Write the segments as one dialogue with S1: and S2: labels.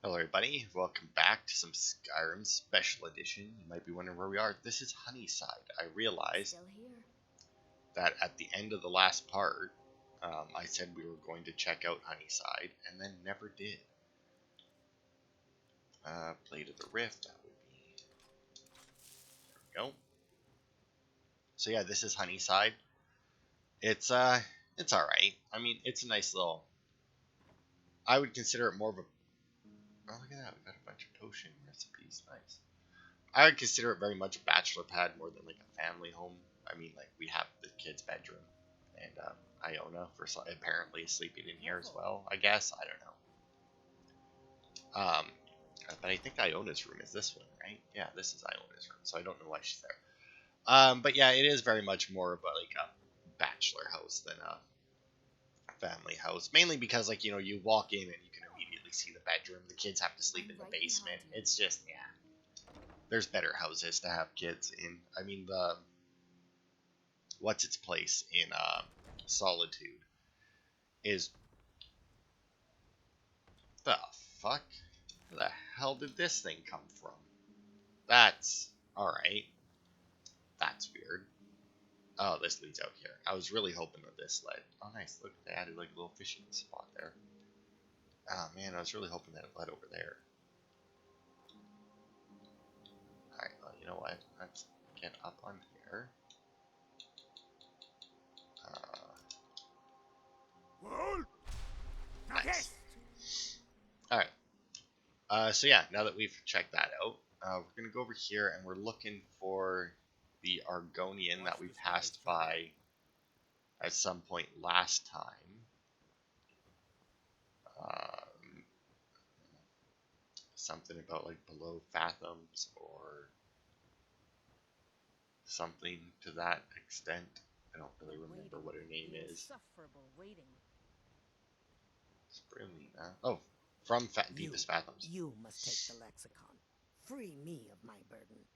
S1: Hello everybody, welcome back to some Skyrim Special Edition. You might be wondering where we are. This is Honeyside. I realized that at the end of the last part, I said we were going to check out Honeyside, and then never did. Blade of the Rift, that would be... There we go. So yeah, this is Honeyside. It's alright. I mean, it's a nice little... I would consider it more of a... Oh, look at that. We've got a bunch of potion recipes. Nice. I would consider it very much a bachelor pad more than like a family home. I mean, like, we have the kid's bedroom. And Iona, apparently, is sleeping in here as well, I guess. I don't know. But I think Iona's room is this one, right? Yeah, this is Iona's room, so I don't know why she's there. But yeah, it is very much more of a bachelor house than a family house. Mainly because, like, you know, you walk in and you can immediately see the bedroom. The kids have to sleep in the basement. It's just, yeah. There's better houses to have kids in. I mean, what's its place in Solitude is... The fuck? Where the hell did this thing come from? That's... Alright. That's weird. Oh, this leads out here. I was really hoping that this led... Oh, nice. Look, they added like a little fishing spot there. Oh, man, I was really hoping that it led over there. Alright, well, you know what? Let's get up on here. Nice. Alright. So yeah, now that we've checked that out, we're going to go over here and we're looking for the Argonian that we passed by at some point last time. Something about like below Fathoms or something to that extent. I don't really remember what her name is. Spirulina. Oh, from Deepest Fathoms.
S2: You must take the lexicon. Free me of my burden.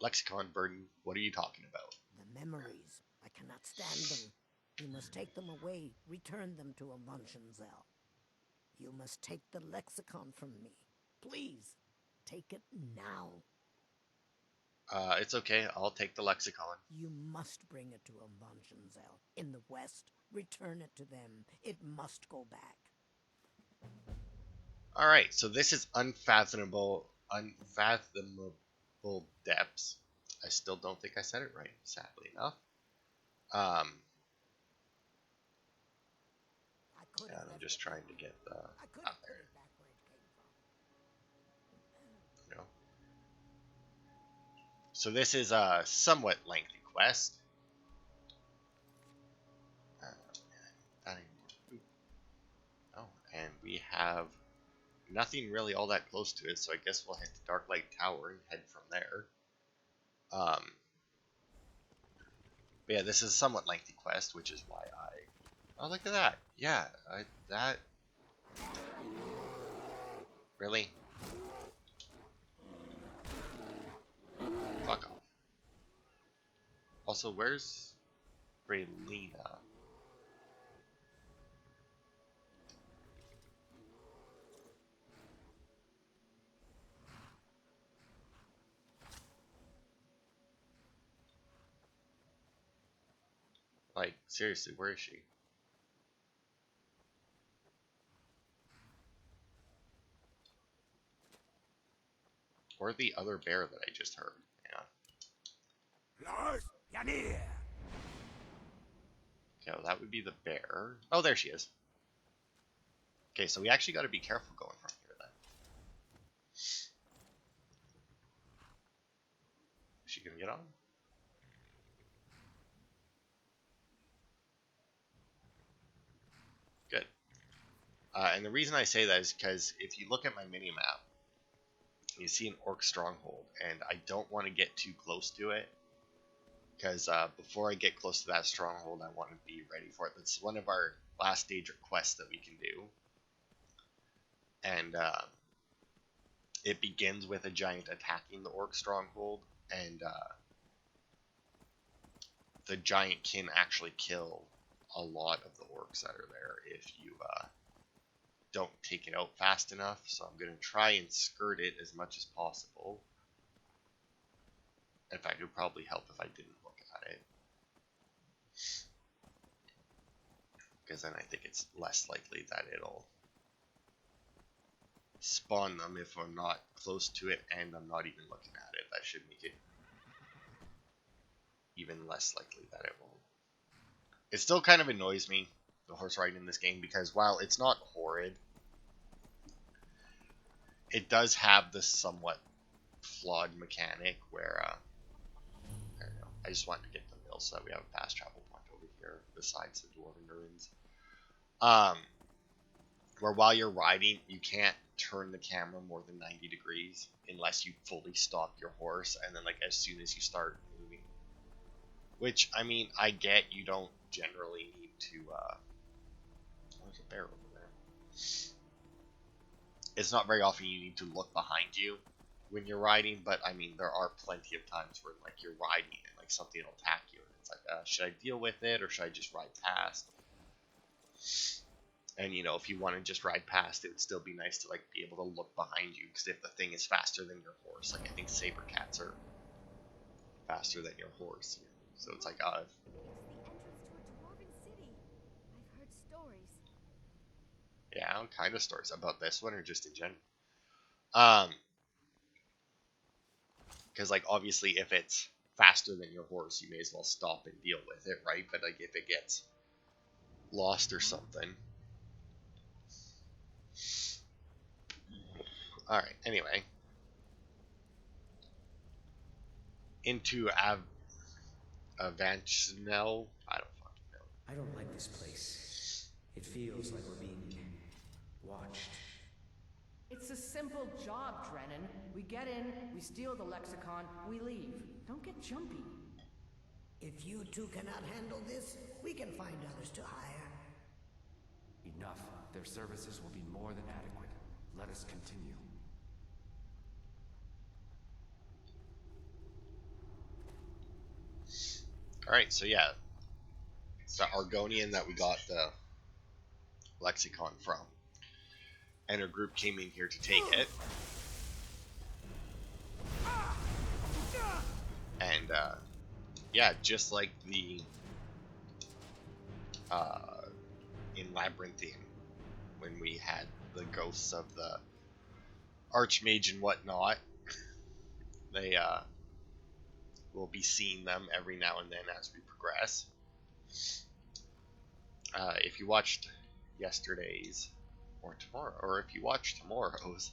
S1: Lexicon burden? What are you talking about?
S2: The memories. I cannot stand them. You must take them away. Return them to Avuntionzel. You must take the lexicon from me. Please, take it now.
S1: It's okay. I'll take the lexicon.
S2: You must bring it to Avuntionzel. In the west, return it to them. It must go back.
S1: Alright, so this is unfathomable depths. I still don't think I said it right, sadly enough. And I'm just trying to get the... out there. You know. So this is a somewhat lengthy quest. Oh, and we have nothing really all that close to it, so I guess we'll head to Darklight Tower and head from there. But yeah, this is a somewhat lengthy quest, which is why I... Oh, look at that. Yeah, that... Really? Fuck off. Also, where's Braylina? Like, seriously, where is she? Or the other bear that I just heard. Yeah. Okay, well, that would be the bear. Oh, there she is. Okay, so we actually got to be careful going from here then. Is she gonna get on? Good. And the reason I say that is because if you look at my mini-map, you see an orc stronghold, and I don't want to get too close to it, because before I get close to that stronghold, I want to be ready for it. That's one of our last stage requests that we can do, and it begins with a giant attacking the orc stronghold, and the giant can actually kill a lot of the orcs that are there if you don't take it out fast enough, so I'm going to try and skirt it as much as possible. In fact, it would probably help if I didn't look at it, because then I think it's less likely that it'll spawn them if I'm not close to it and I'm not even looking at it. That should make it even less likely that it will. It still kind of annoys me, the horse riding in this game, because while it's not horrid, it does have this somewhat flawed mechanic where, I don't know, I just wanted to get the mill so that we have a fast travel point over here besides the dwarven ruins. Where while you're riding, you can't turn the camera more than 90 degrees unless you fully stop your horse, and then like as soon as you start moving. Which, I mean, I get you don't generally need to, there's a bear over there. It's not very often you need to look behind you when you're riding, but I mean, there are plenty of times where like you're riding and like something will attack you, and it's like, should I deal with it or should I just ride past? And you know, if you want to just ride past, it would still be nice to like be able to look behind you, because if the thing is faster than your horse, like I think saber cats are faster than your horse, so it's like,
S3: It's the entrance to a dwarven city. I've heard stories.
S1: yeah, kind of stories about this one or just in general. Because like obviously if it's faster than your horse, you may as well stop and deal with it, right? But like if it gets lost or something. Alright, anyway. Into Avanchnel. I don't fucking know.
S4: I don't like this place. It feels like we're being watched.
S5: It's a simple job, Drennan. We get in, we steal the lexicon, we leave. Don't get jumpy.
S2: If you two cannot handle this, we can find others to hire.
S4: Enough. Their services will be more than adequate. Let us continue.
S1: Alright, so yeah. It's the Argonian that we got the lexicon from. And her group came in here to take it. And, yeah, just like the, in Labyrinthian, when we had the ghosts of the Archmage and whatnot, they, we'll be seeing them every now and then as we progress. If you watched yesterday's or tomorrow, or if you watch tomorrow's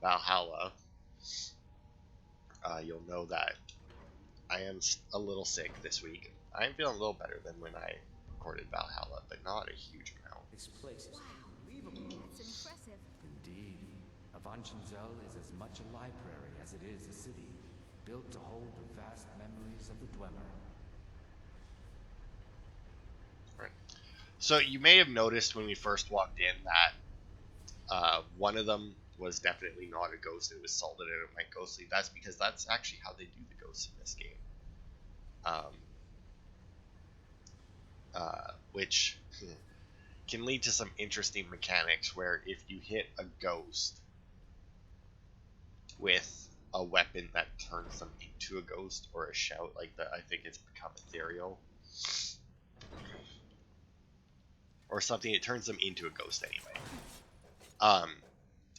S1: Valhalla, you'll know that I am a little sick this week. I'm feeling a little better than when I recorded Valhalla, but not a huge amount.
S4: This place is unbelievable.
S3: That's impressive.
S4: Indeed. Avanchnzel is as much a library as it is a city, built to hold the vast memories of the Dwemer.
S1: Right. So you may have noticed when we first walked in that one of them was definitely not a ghost. It was salted and it went ghostly. That's because that's actually how they do the ghosts in this game. Which can lead to some interesting mechanics where if you hit a ghost with a weapon that turns them into a ghost or a shout like that, I think it's become ethereal. Or something, it turns them into a ghost anyway.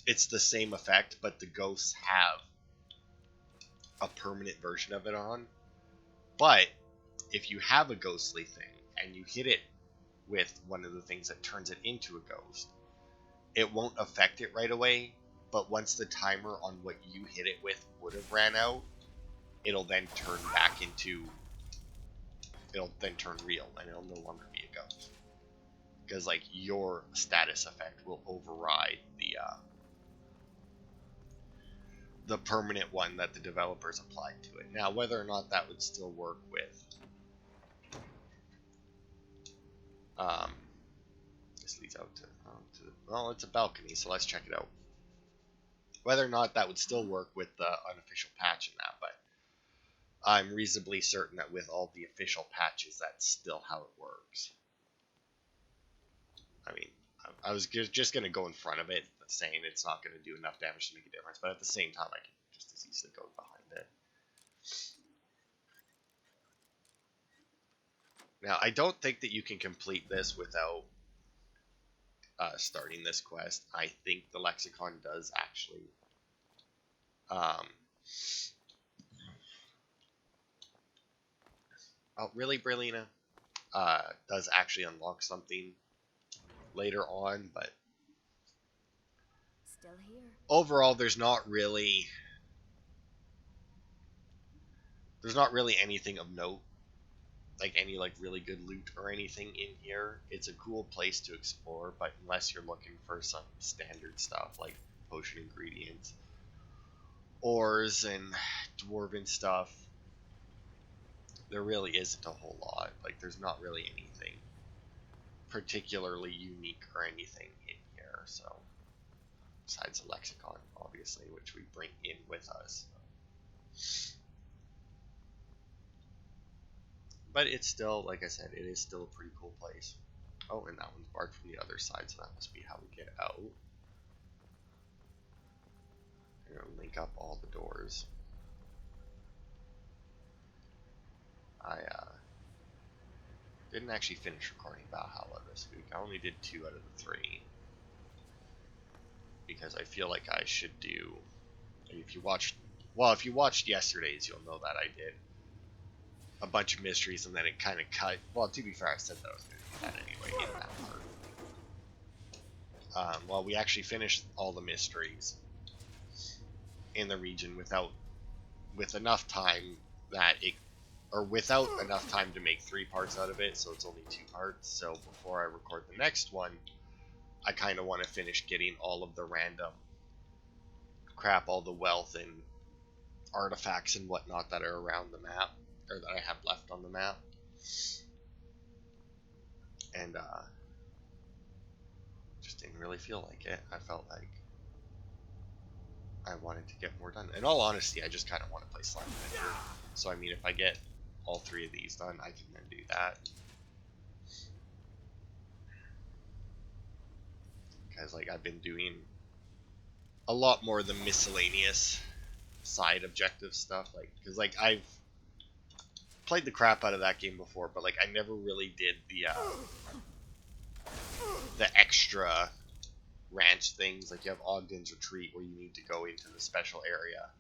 S1: It's the same effect, but the ghosts have a permanent version of it on. But if you have a ghostly thing and you hit it with one of the things that turns it into a ghost, it won't affect it right away, but once the timer on what you hit it with would have ran out, it'll then turn back into, it'll then turn real and it'll no longer be a ghost. Because like your status effect will override the permanent one that the developers applied to it. Now, whether or not that would still work with this leads out to well, it's a balcony, so let's check it out. Whether or not that would still work with the unofficial patch and that, but I'm reasonably certain that with all the official patches, that's still how it works. I mean, I was just going to go in front of it, saying it's not going to do enough damage to make a difference, but at the same time, I can just as easily go behind it. Now, I don't think that you can complete this without starting this quest. I think the lexicon does actually oh, really, Brilina? Does actually unlock something later on, but
S3: Still here.
S1: overall, there's not really anything of note, like any like really good loot or anything in here. It's a cool place to explore, but unless you're looking for some standard stuff like potion ingredients, ores, and dwarven stuff, there really isn't a whole lot. Like, there's not really anything particularly unique or anything in here, so besides the lexicon, obviously, which we bring in with us. But it's still, like I said, it is still a pretty cool place. Oh, and that one's barred from the other side, so that must be how we get out. I'm gonna link up all the doors. I didn't actually finish recording Valhalla this week. I only did 2 out of the 3. Because I feel like I should do... If you watched yesterday's, you'll know that I did a bunch of mysteries and then it kind of cut... Well, to be fair, I said that I was going to do that anyway in that part. Well, we actually finished all the mysteries in the region with enough time that it... Or without enough time to make 3 parts out of it, so it's only 2 parts. So before I record the next one, I kind of want to finish getting all of the random crap, all the wealth and artifacts and whatnot that are around the map, or that I have left on the map. And just didn't really feel like it. I felt like I wanted to get more done. In all honesty, I just kind of want to play Slime Adventure. So I mean, if I get all 3 of these done, I can then do that. Because like I've been doing a lot more of the miscellaneous side objective stuff, like because like I've played the crap out of that game before, but like I never really did the extra ranch things. Like you have Ogden's Retreat where you need to go into the special area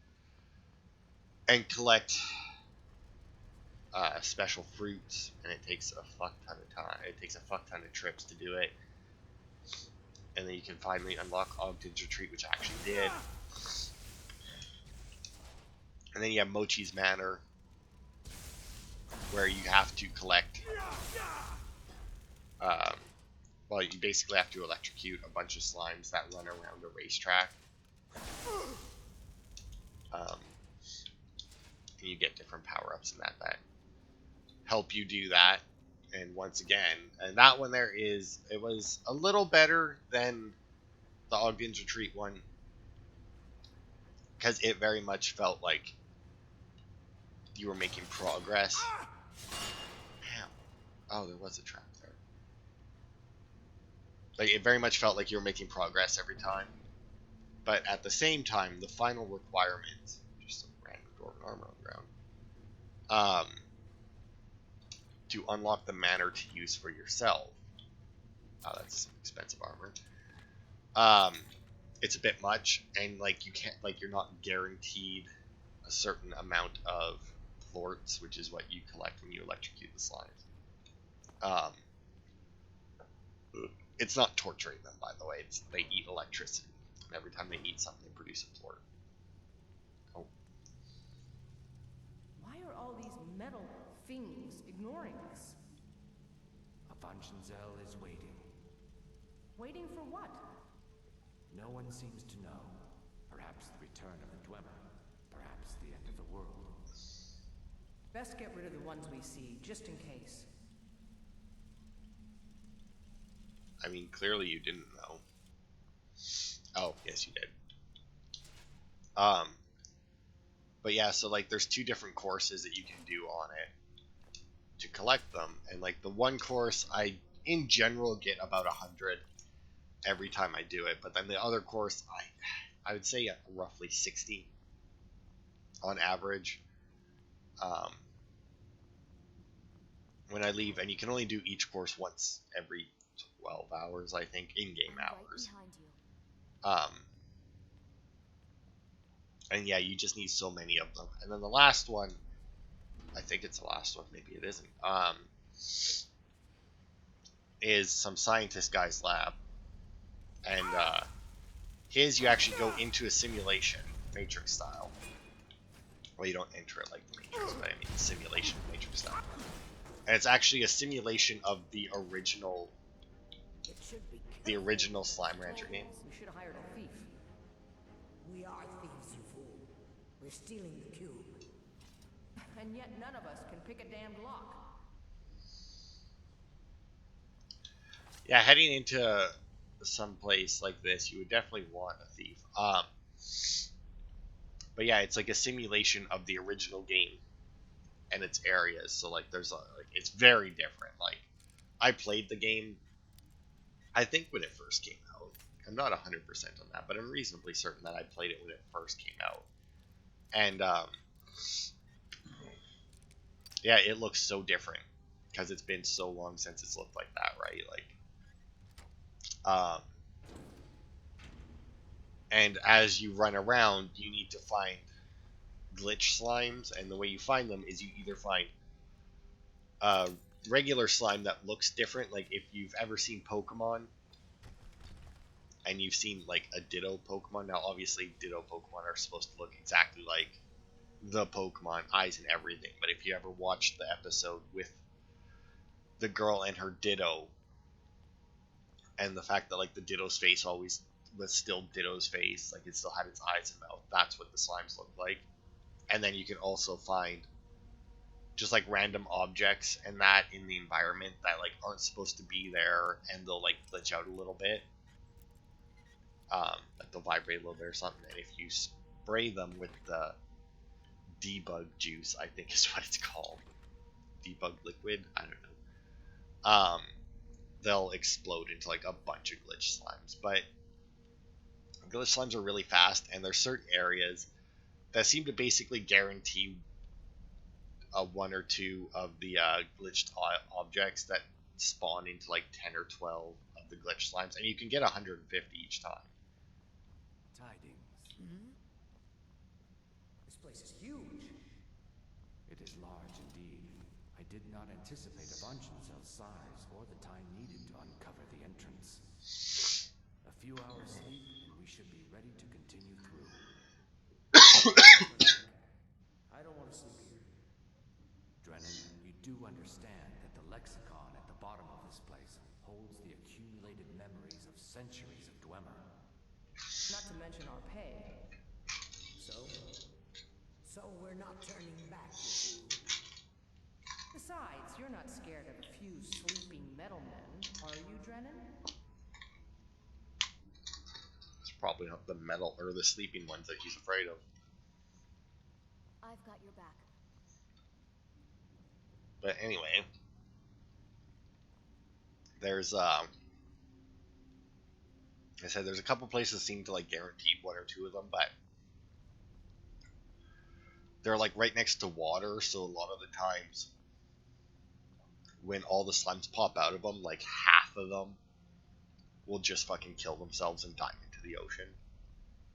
S1: and collect special fruits, and it takes a fuck ton of time. It takes a fuck ton of trips to do it. And then you can finally unlock Ogden's Retreat, which I actually did. And then you have Mochi's Manor, where you have to collect... well, you basically have to electrocute a bunch of slimes that run around a racetrack. And you get different power-ups in that help you do that. And once again, and that one there is, it was a little better than the Ogden's Retreat one, because it very much felt like you were making progress. Damn. Oh, there was a trap there. Like, it very much felt like you were making progress every time. But at the same time, the final requirement, just some random dwarven armor on the ground, to unlock the manor to use for yourself. Oh, that's some expensive armor. It's a bit much, and like you can't, like you're not guaranteed a certain amount of plorts, which is what you collect when you electrocute the slimes. It's not torturing them, by the way. It's they eat electricity, and every time they eat something, they produce a plort. Oh.
S5: Why are all these metal fiends ignoring us?
S4: Avanchenzell is waiting.
S5: Waiting for what?
S4: No one seems to know. Perhaps the return of the Dwemer. Perhaps the end of the world.
S5: Best get rid of the ones we see, just in case.
S1: I mean, clearly you didn't know. Oh, yes, you did. But yeah, so like there's 2 different courses that you can do on it to collect them, and like the one course I in general get about 100, every time I do it. But then the other course, I would say roughly 60 on average. When I leave, and you can only do each course once every 12 hours, I think, in-game hours.
S3: Right behind you.
S1: And yeah, you just need so many of them. And then the last one, I think it's the last one, maybe it isn't, is some scientist guy's lab. And his, you actually go into a simulation, Matrix style. Well, you don't enter it like the Matrix, but I mean simulation Matrix style. And it's actually a simulation of the original Slime Rancher game.
S5: We should have hired a thief.
S2: We are thieves, you fool. We're stealing the cube.
S5: And yet none of us can pick a damned lock.
S1: Yeah, heading into some place like this, you would definitely want a thief. But yeah, it's like a simulation of the original game and its areas. So like, it's very different. Like, I played the game, I think when it first came out. I'm not 100% on that, but I'm reasonably certain that I played it when it first came out. And yeah, it looks so different because it's been so long since it's looked like that, right? Like, and as you run around, you need to find glitch slimes, and the way you find them is you either find regular slime that looks different. Like, if you've ever seen Pokemon and you've seen like a Ditto Pokemon, now obviously Ditto Pokemon are supposed to look exactly like the Pokemon, eyes and everything, but if you ever watched the episode with the girl and her Ditto, and the fact that like the Ditto's face always was still Ditto's face, like it still had its eyes and mouth, that's what the slimes look like. And then you can also find just like random objects and that in the environment that like aren't supposed to be there, and they'll like glitch out a little bit. Like they'll vibrate a little bit or something, and if you spray them with the debug juice, I think is what it's called, debug liquid, I don't know, they'll explode into like a bunch of glitch slimes. But glitch slimes are really fast, and there's certain areas that seem to basically guarantee one or two of the glitched objects that spawn into like 10 or 12 of the glitch slimes, and you can get 150 each time.
S4: Tidings.
S5: This place is huge.
S4: It is large indeed. I did not anticipate Avonshenzell's size or the time needed to uncover the entrance. A few hours sleep, and we should be ready to continue through.
S5: I don't want to sleep here.
S4: Drennan, you do understand that the lexicon at the bottom of this place holds the accumulated memories of centuries of Dwemer.
S5: Not to mention our pay.
S2: So we're not turning back, you fool.
S5: Besides, you're not scared of a few sleeping metal men, are you, Drennan?
S1: It's probably not the metal or the sleeping ones that he's afraid of.
S3: I've got your back.
S1: But anyway, there's I said there's a couple places that seem to like guarantee one or two of them, but they're like right next to water, so a lot of the times when all the slimes pop out of them, like half of them will just fucking kill themselves and dive into the ocean.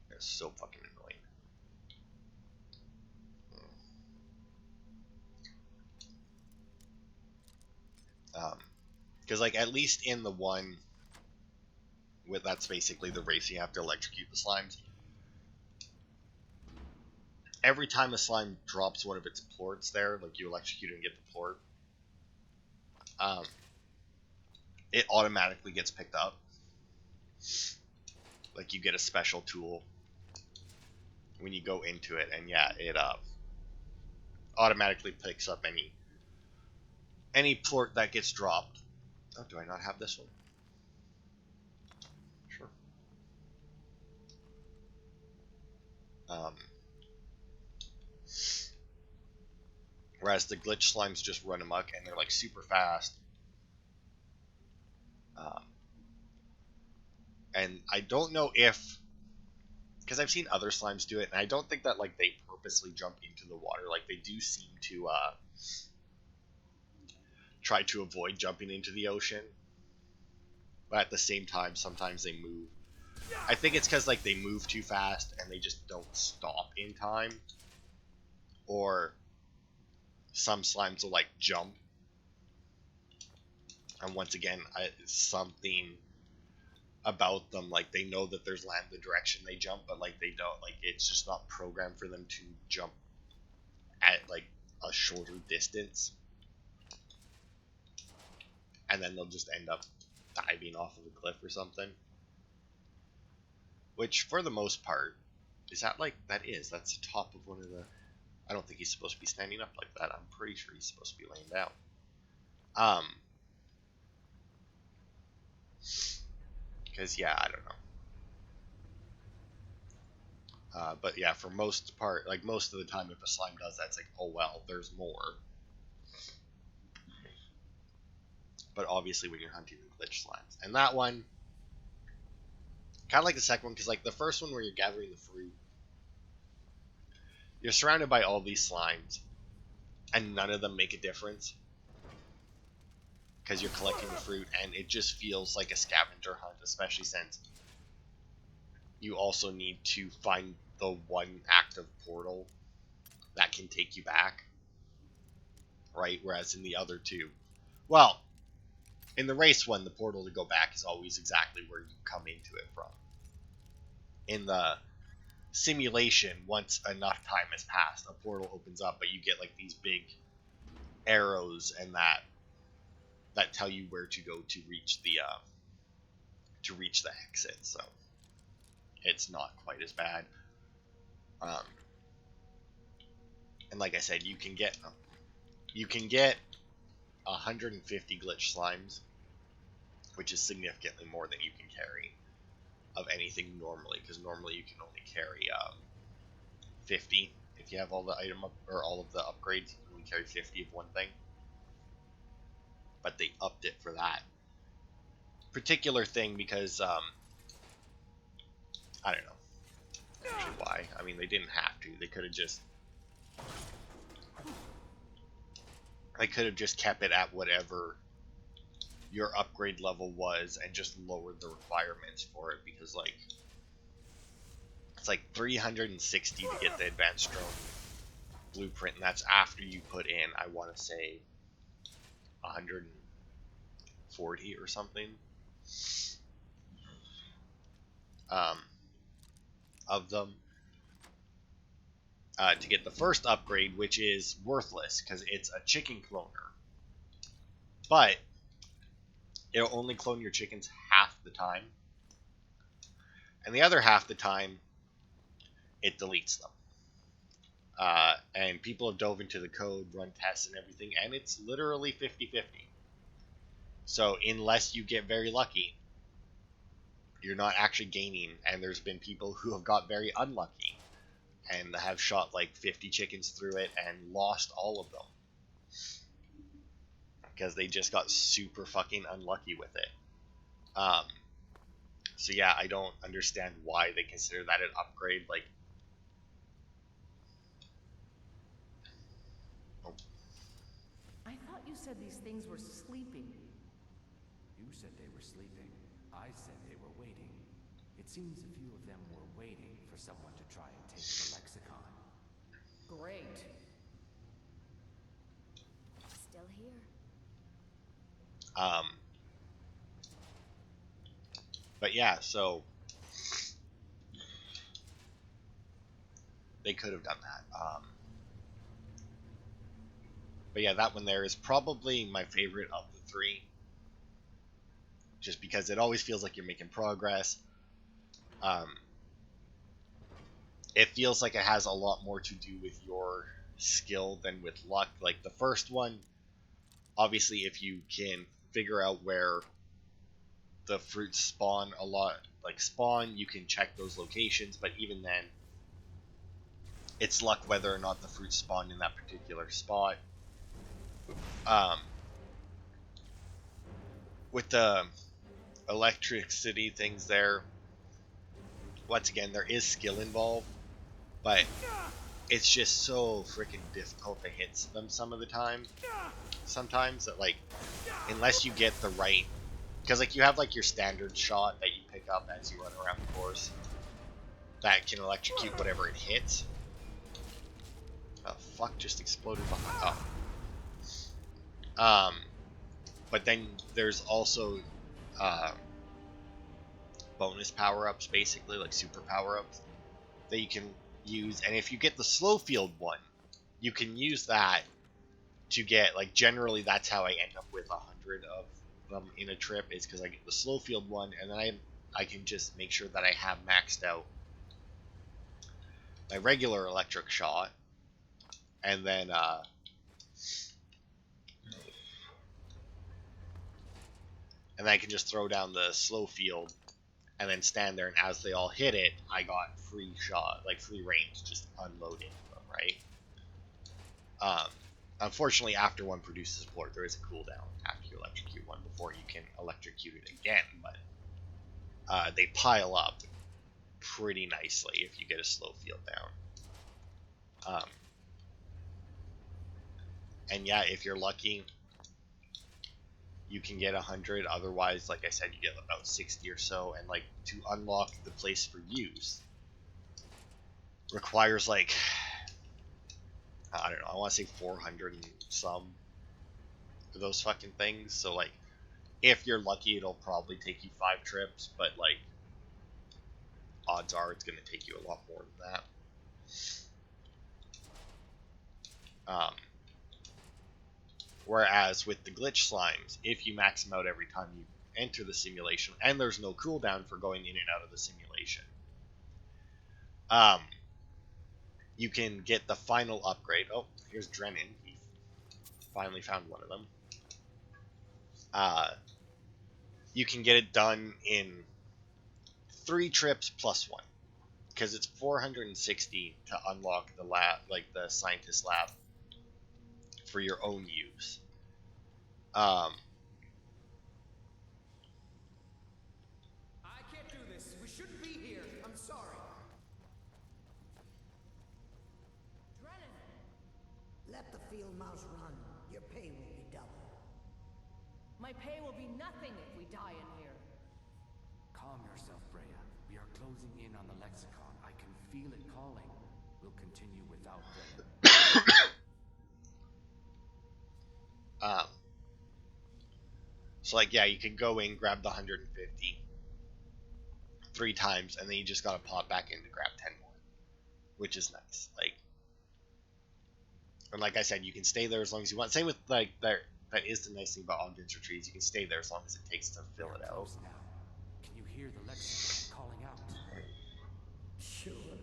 S1: They're so fucking annoying. Because like at least in the one with that's basically the race, you have to electrocute the slimes. Every time a slime drops one of its plorts there, like you electrocute it and get the plort, it automatically gets picked up. Like you get a special tool when you go into it, and yeah, it automatically picks up any plort that gets dropped. Oh, do I not have this one? Sure. Whereas the glitch slimes just run amok, and they're like super fast. And I don't know if, because I've seen other slimes do it, and I don't think that like they purposely jump into the water. Like they do seem to try to avoid jumping into the ocean, but at the same time, sometimes they move. I think it's because like they move too fast and they just don't stop in time, or some slimes will like jump, and once again, something about them, like they know that there's land the direction they jump, but like they don't, like it's just not programmed for them to jump at like a shorter distance, and then they'll just end up diving off of a cliff or something. Which for the most part, is that like that's the top of one of the, I don't think he's supposed to be standing up like that. I'm pretty sure he's supposed to be laying down. Because yeah, I don't know. But yeah, for most part, like most of the time, if a slime does that, it's like, oh well, there's more. But obviously, when you're hunting the glitch slimes, and that one, kind of like the second one, because like the first one where you're gathering the fruit, you're surrounded by all these slimes, and none of them make a difference because you're collecting the fruit, and it just feels like a scavenger hunt, especially since you also need to find the one active portal that can take you back, right? Whereas in the other two, well, in the race one, the portal to go back is always exactly where you come into it from. In the simulation, once enough time has passed, a portal opens up, but you get like these big arrows and that tell you where to go to reach the exit. So it's not quite as bad. And like I said, you can get 150 glitch slimes, which is significantly more than you can carry of anything normally, because normally you can only carry 50 if you have all the item up, or all of the upgrades. You can only carry 50 of one thing, but they upped it for that particular thing because I don't know actually why. I mean, they didn't have to. They could have just kept it at whatever your upgrade level was and just lowered the requirements for it, because like it's like 360 to get the advanced drone blueprint, and that's after you put in, I want to say, 140 or something of them to get the first upgrade, which is worthless because it's a chicken cloner, but it'll only clone your chickens half the time, and the other half the time it deletes them. And people have dove into the code, run tests and everything, and it's literally 50-50. So unless you get very lucky, you're not actually gaining. And there's been people who have got very unlucky and have shot like 50 chickens through it and lost all of them because they just got super fucking unlucky with it. So yeah, I don't understand why they consider that an upgrade. Like,
S5: I thought you said these things were sleeping.
S4: You said they were sleeping. I said they were waiting. It seems a few of them were waiting for someone to try and take the lexicon.
S5: Great.
S3: Still here.
S1: But yeah, so they could have done that. But yeah, that one there is probably my favorite of the three, just because it always feels like you're making progress. It feels like it has a lot more to do with your skill than with luck. Like the first one, obviously, if you can figure out where the fruits spawn you can check those locations, but even then, it's luck whether or not the fruits spawn in that particular spot. With the electricity things there. Once again, there is skill involved, but it's just so freaking difficult to hit them some of the time. Sometimes that, like, unless you get the right, because like you have like your standard shot that you pick up as you run around the course that can electrocute whatever it hits. Oh fuck! Just exploded behind. Oh. But then there's also bonus power-ups, basically like super power-ups that you can use, and if you get the slow field one, you can use that to get, like, generally that's how I end up with 100 of them in a trip, is because I get the slow field one, and then I can just make sure that I have maxed out my regular electric shot, and then I can just throw down the slow field and then stand there, and as they all hit it, I got free shot, like free range, just unloading them, right? Unfortunately, after one produces support, there is a cooldown after you electrocute one before you can electrocute it again, but they pile up pretty nicely if you get a slow field down. And yeah, if you're lucky, you can get 100. Otherwise, like I said, you get about 60 or so, and like to unlock the place for use requires like, I don't know, I want to say 400 and some of those fucking things. So like, if you're lucky, it'll probably take you 5 trips, but like, odds are it's going to take you a lot more than that. Whereas with the glitch slimes, if you max them out every time you enter the simulation, and there's no cooldown for going in and out of the simulation, you can get the final upgrade. Oh, here's Drennan. He finally found one of them. You can get it done in 3 trips plus 1, because it's 460 to unlock the lab, like the scientist lab, for your own use.
S4: I can't do this. We shouldn't be here. I'm sorry.
S5: Drennan!
S2: Let the field mouse run. Your pay will be double.
S5: My pay will be nothing if we die in here.
S4: Calm yourself, Freya. We are closing in on the lexicon. I can feel it calling. We'll continue without Drennan.
S1: So like, yeah, you can go in, grab the 150 3 times, and then you just gotta pop back in to grab 10 more, which is nice. Like, and like I said, you can stay there as long as you want. Same with like that is the nice thing about Ogden's retreats. You can stay there as long as it takes to fill it out.
S4: Close now. Can you hear the lexicon calling out?
S2: Sure.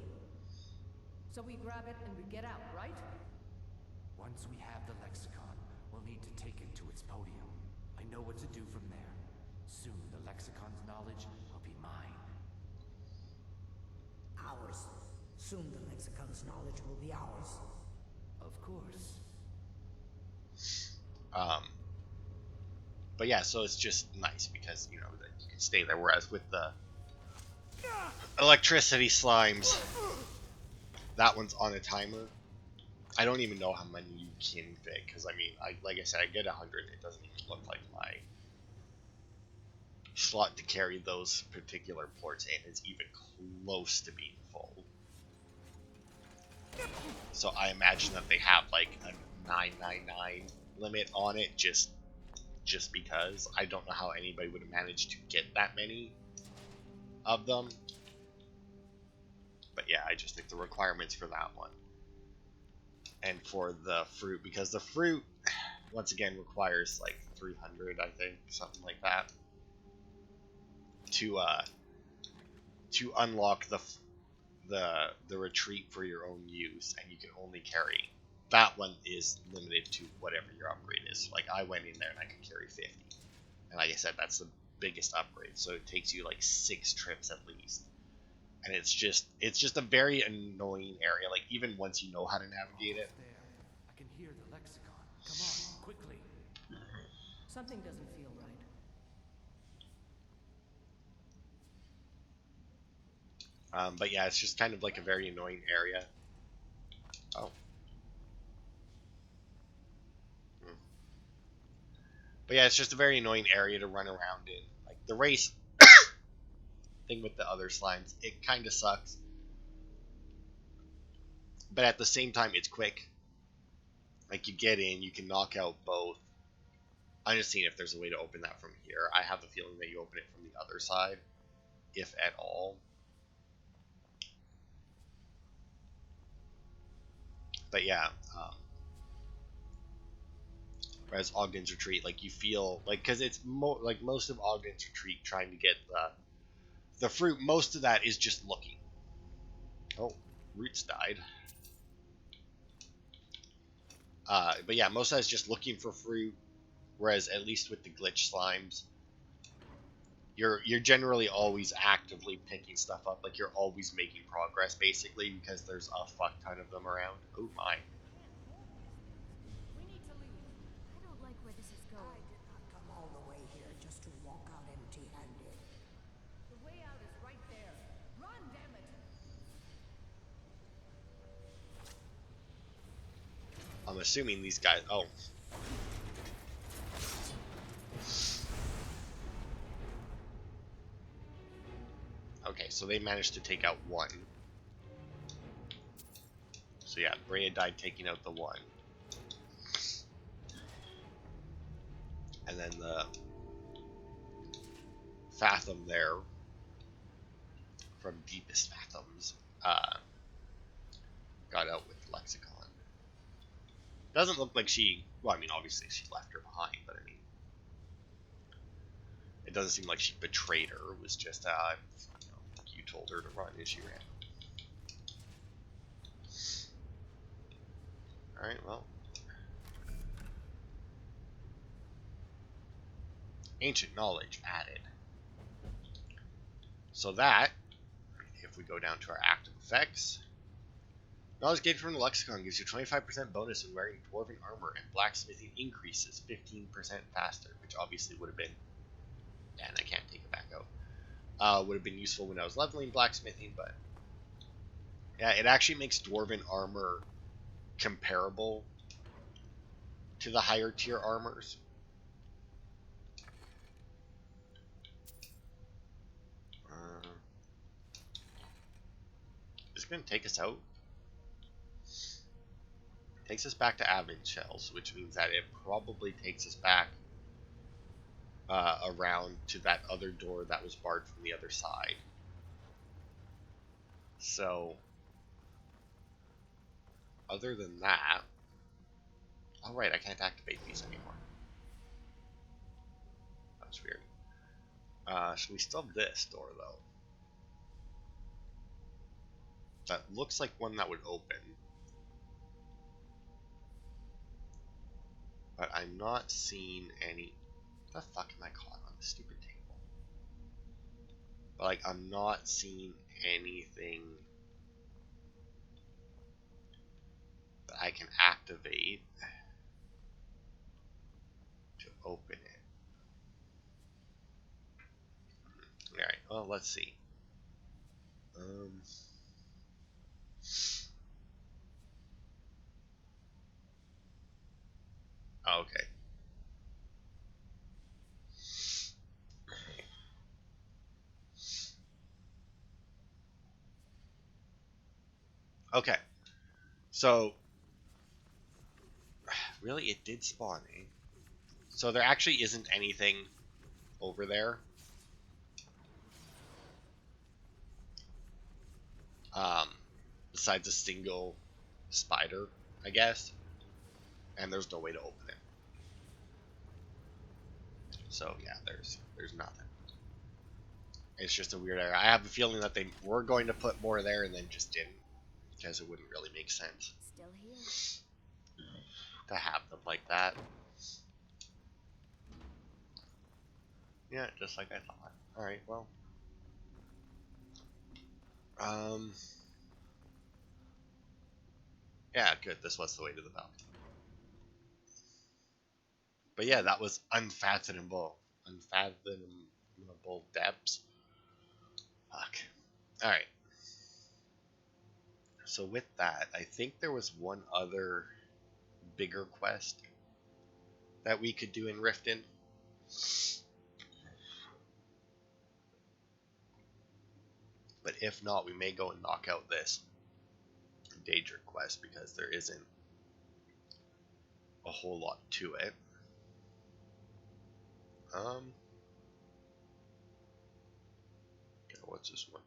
S5: So we grab it and we get out, right?
S4: Once we have the lexicon, we'll need to take it to its podium. I know what to do from there. Soon the lexicon's knowledge will be mine.
S2: Ours. Soon the lexicon's knowledge will be ours.
S4: Of course.
S1: But yeah, so it's just nice because, you know, that you can stay there. Whereas with the electricity slimes, that one's on a timer. I don't even know how many you can fit, because I mean, like I said, I get 100. It doesn't even look like my slot to carry those particular ports in is even close to being full. So I imagine that they have like a 999 limit on it, just because. I don't know how anybody would have managed to get that many of them. But yeah, I just think the requirements for that one. And for the fruit, because the fruit, once again, requires like 300, I think, something like that, to unlock the retreat for your own use, and you can only carry. That one is limited to whatever your upgrade is. Like, I went in there and I could carry 50. And like I said, that's the biggest upgrade. So it takes you like 6 trips at least. And it's just a very annoying area. Like, even once you know how to navigate it.
S4: There. I can hear the lexicon. Come on, quickly.
S5: Something doesn't feel right.
S1: But yeah, it's just kind of like a very annoying area. Oh. But yeah, it's just a very annoying area to run around in. Like the race thing with the other slimes, it kind of sucks. But at the same time, it's quick. Like you get in, you can knock out both. I'm just seeing if there's a way to open that from here. I have the feeling that you open it from the other side, if at all. But yeah, whereas Ogden's Retreat, like you feel like because it's like most of Ogden's Retreat trying to get the fruit. Most of that is just looking. Oh, Roots died. But yeah, most of that is just looking for fruit. Whereas at least with the glitch slimes, you're generally always actively picking stuff up. Like you're always making progress basically because there's a fuck ton of them around. Oh my.
S5: We need to leave.
S3: I don't like where this is
S2: I
S3: going.
S2: did not come all the way here just to walk out empty-handed.
S5: The way out is right there. Run, damn it!
S1: I'm assuming these guys. Oh. Okay, so they managed to take out one. So yeah, Brea died taking out the one. And then the Fathom there, from Deepest Fathoms, got out with Lexicon. Doesn't look like she, well, I mean, obviously she left her behind, but I mean, it doesn't seem like she betrayed her. It was just, you told her to run and she ran. Alright, well. Ancient knowledge added. So that, if we go down to our active effects, knowledge gained from the lexicon gives you 25% bonus when wearing dwarven armor, and blacksmithing increases 15% faster, which obviously would have been, and I can't take it back out, would have been useful when I was leveling blacksmithing, but yeah, it actually makes dwarven armor comparable to the higher tier armors. It's going to take us out. Takes us back to Advent Shells, which means that it probably takes us back around to that other door that was barred from the other side. So, other than that, oh right, I can't activate these anymore. That's weird. So we still have this door though. That looks like one that would open. But I'm not seeing any. What the fuck am I caught on this stupid table? But like, I'm not seeing anything that I can activate to open it. Alright, well, let's see. Okay. Okay. So, really, it did spawn, eh? So there actually isn't anything over there. Besides a single spider, I guess. And there's no way to open it. So yeah, there's nothing. It's just a weird area. I have a feeling that they were going to put more there and then just didn't, because it wouldn't really make sense
S3: Still here.
S1: to have them like that. Yeah, just like I thought. Alright, well. Yeah, good. This was the way to the balcony. But yeah, that was unfathomable. Unfathomable depths. Fuck. Alright. So with that, I think there was one other bigger quest that we could do in Riften. But if not, we may go and knock out this Daedric quest because there isn't a whole lot to it. Okay, what's this one?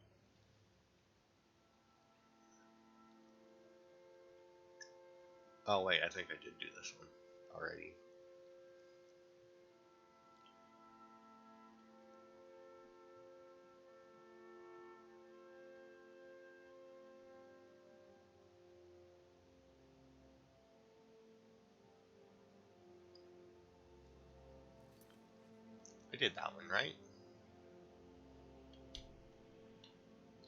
S1: Oh wait, I think I did do this one already. I did that one, right?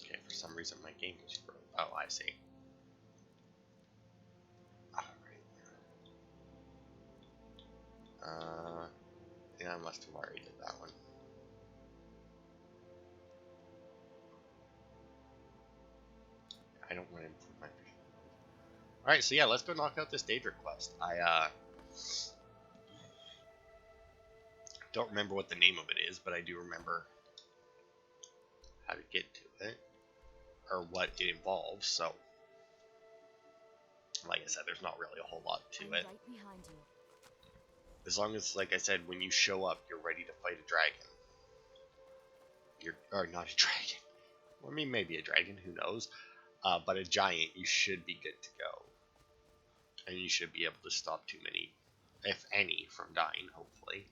S1: Okay, for some reason my game was frozen. Oh, I see. Alright. Yeah, I must have already did that one. I don't want to improve my vision. Alright, so yeah, let's go knock out this Daedric quest. I don't remember what the name of it is, but I do remember how to get to it, or what it involves, so like I said, there's not really a whole lot to it.
S3: Right behind you.
S1: As long as, like I said, when you show up, you're ready to fight a dragon. Or not a dragon. Well, I mean, maybe a dragon, who knows. But a giant, you should be good to go. And you should be able to stop too many, if any, from dying, hopefully.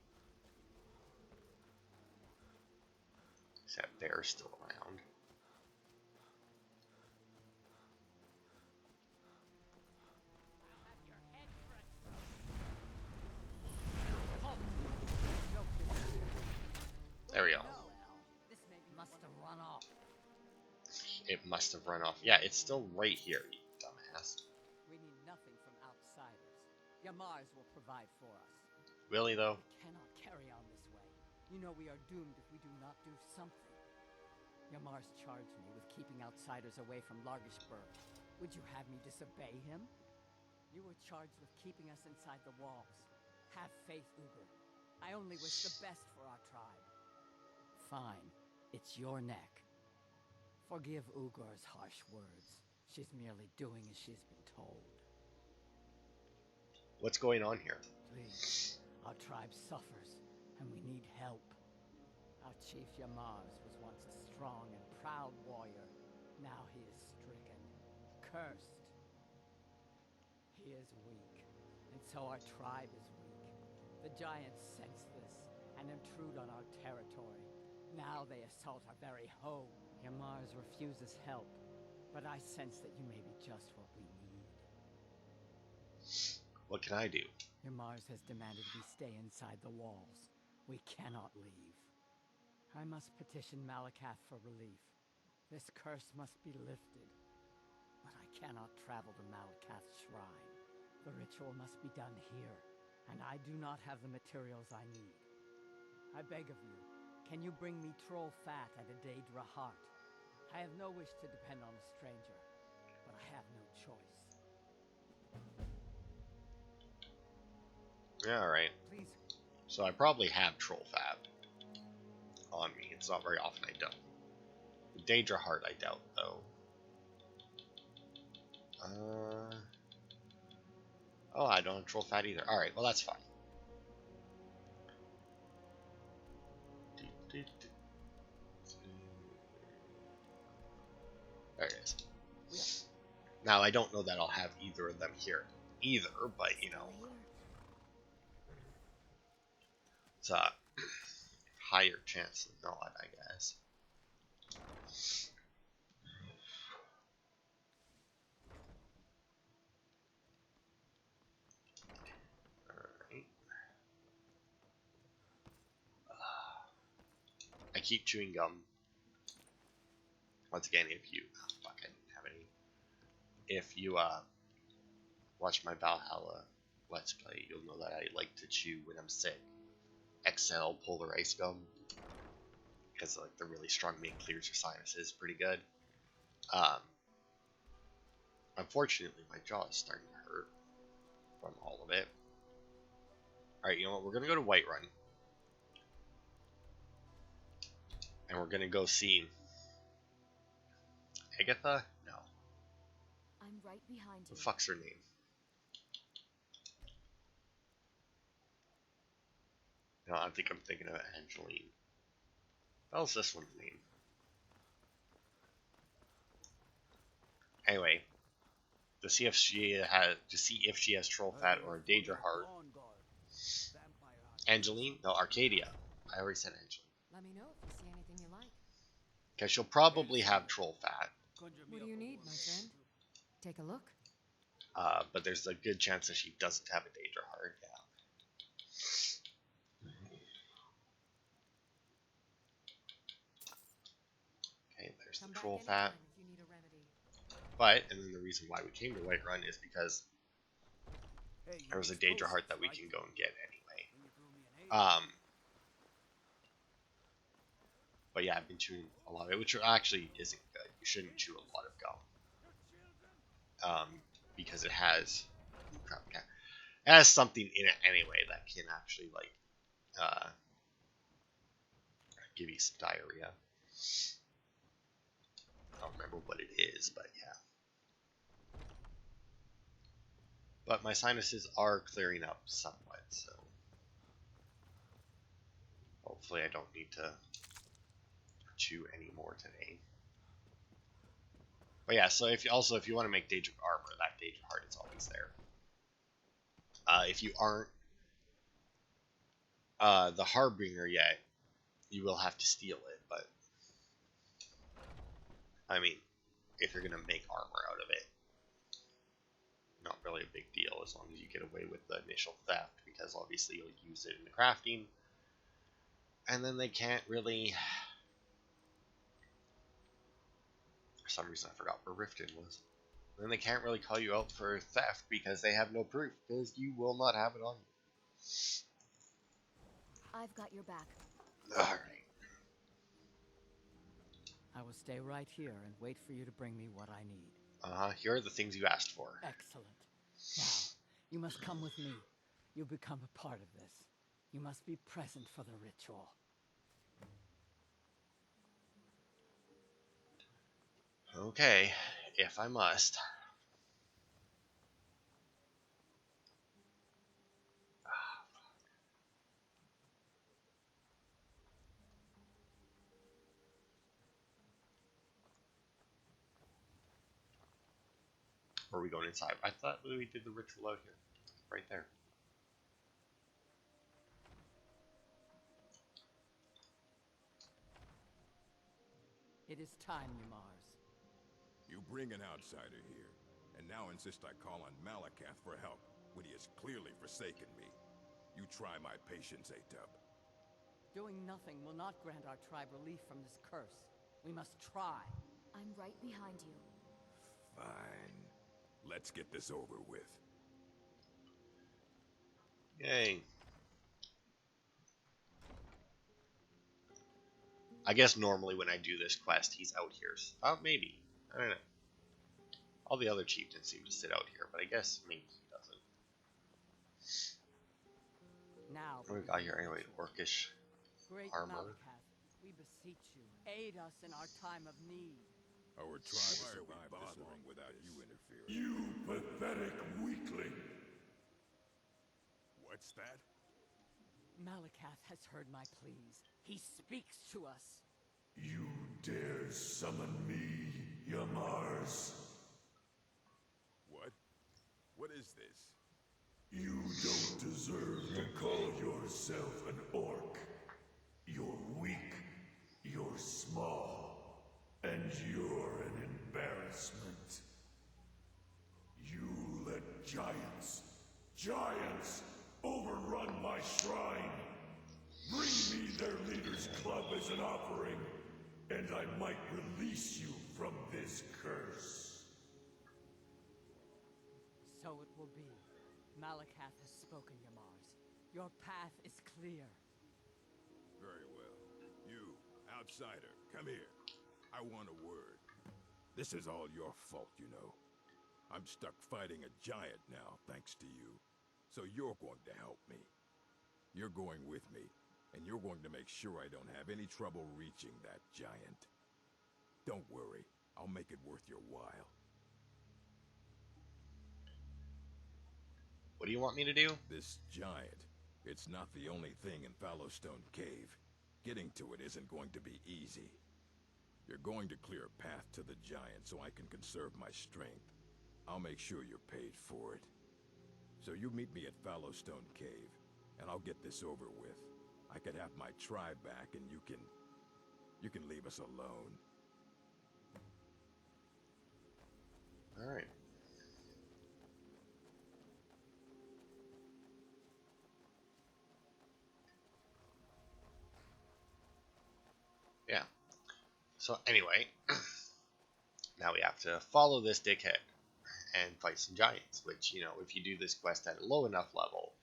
S1: Except they're still around. There we go.
S5: This must have run off.
S1: It must have run off. Yeah, it's still right here, you dumbass.
S6: We need nothing from outsiders. Yamars will provide for us.
S1: Will he, though?
S6: We cannot carry on this way. You know we are doomed if we do not do something. Yamars charged me with keeping outsiders away from Largishburg. Would you have me disobey him? You were charged with keeping us inside the walls. Have faith, Ugur. I only wish the best for our tribe. Fine. It's your neck. Forgive Ugur's harsh words. She's merely doing as she's been told.
S1: What's going on here?
S6: Please. Our tribe suffers, and we need help. Our chief Yamars was once a strong and proud warrior. Now he is stricken, cursed. He is weak, and so our tribe is weak. The giants sense this and intrude on our territory. Now they assault our very home. Yamars refuses help, but I sense that you may be just what we need.
S1: What can I do?
S6: Yamars has demanded we stay inside the walls. We cannot leave. I must petition Malacca for relief. This curse must be lifted. But I cannot travel to Malacca's shrine. The ritual must be done here, and I do not have the materials I need. I beg of you, can you bring me troll fat and a Daedra heart? I have no wish to depend on a stranger, but I have no choice.
S1: Yeah, alright.
S6: Please.
S1: So I probably have troll fab on me. It's not very often I don't. The Daedra heart I doubt, though. Oh, I don't have troll fat either. Alright, well that's fine. There it is. Now, I don't know that I'll have either of them here either, but, you know, it's a higher chance than not, I guess. Alright. I keep chewing gum. Once again, if you... Oh, fuck, I didn't have any. If you, watch my Valhalla Let's Play, you'll know that I like to chew when I'm sick. XL polar ice gum. Because, like, the really strong mint clears your sinuses pretty good. Unfortunately, my jaw is starting to hurt from all of it. Alright, you know what? We're going to go to Whiterun. And we're going to go see Agatha? No.
S3: I'm right behind you.
S1: What the fuck's her name? No, I think I'm thinking of Angeline. What else is this one's name? Anyway, to see if she has troll fat or a Daedra heart. Angeline? No, Arcadia. I already said Angeline.
S5: Let me know if you see anything you like.
S1: Okay, she'll probably have troll fat.
S5: What do you need, my friend? Take a look.
S1: But there's a good chance that she doesn't have a Daedra heart. Yeah. Okay, there's
S5: Come
S1: the
S5: back
S1: troll
S5: anytime
S1: fat.
S5: if you need a remedy.
S1: But, and then the reason why we came to Whiterun is because there was a Daedra heart that we can go and get anyway. But yeah, I've been chewing a lot of it, which actually isn't good. You shouldn't chew a lot of gum. Because it has something in it anyway that can actually like give you some diarrhea. I don't remember what it is, but yeah. But my sinuses are clearing up somewhat, so hopefully I don't need to chew anymore today. But yeah, so if you want to make Daedric armor, that Daedric heart is always there. If you aren't the Harbinger yet, you will have to steal it. But I mean, if you're gonna make armor out of it, not really a big deal as long as you get away with the initial theft, because obviously you'll use it in the crafting, and then they can't really. For some reason, I forgot where Riften was. Then they can't really call you out for theft because they have no proof, because you will not have it on you.
S3: I've got your back.
S1: Alright.
S6: I will stay right here and wait for you to bring me what I need.
S1: Here are the things you asked for.
S6: Excellent. Now, you must come with me. You'll become a part of this. You must be present for the ritual.
S1: Okay, if I must. Or are we going inside? I thought we did the ritual out here. Right there.
S6: It is time, Ymars.
S7: You bring an outsider here, and now insist I call on Malacca for help, when he has clearly forsaken me. You try my patience, Atub.
S6: Doing nothing will not grant our tribe relief from this curse. We must try.
S3: I'm right behind you.
S7: Fine. Let's get this over with.
S1: Yay. I guess normally when I do this quest, he's out here. Maybe. I don't know. All the other chieftains seem to sit out here, but I guess maybe he doesn't.
S6: Now,
S1: What do we got here anyway? Orcish
S6: great
S1: armor.
S6: Malacca, we beseech you, aid us in our time of need.
S7: Our tribe will survive this long without you interfering.
S8: You pathetic weakling!
S7: What's that?
S6: Malacca has heard my pleas. He speaks to us.
S8: You dare summon me, Ymars?
S7: What? What is this?
S8: You don't deserve to call yourself an orc. You're weak, you're small, and you're an embarrassment. You let giants, overrun my shrine. Bring me their leader's club as an offering, and I might release you from this curse.
S6: So it will be. Malacca has spoken, Ymars. Your path is clear.
S7: Very well. You, outsider, come here. I want a word. This is all your fault, you know. I'm stuck fighting a giant now, thanks to you. So you're going to help me. You're going with me, and you're going to make sure I don't have any trouble reaching that giant. Don't worry, I'll make it worth your while.
S1: What do you want me to do?
S7: This giant, it's not the only thing in Fallowstone Cave. Getting to it isn't going to be easy. You're going to clear a path to the giant so I can conserve my strength. I'll make sure you're paid for it. So you meet me at Fallowstone Cave, and I'll get this over with. I could have my tribe back, and you can leave us alone.
S1: All right. Yeah. So anyway, now we have to follow this dickhead and fight some giants, which, you know, if you do this quest at a low enough level,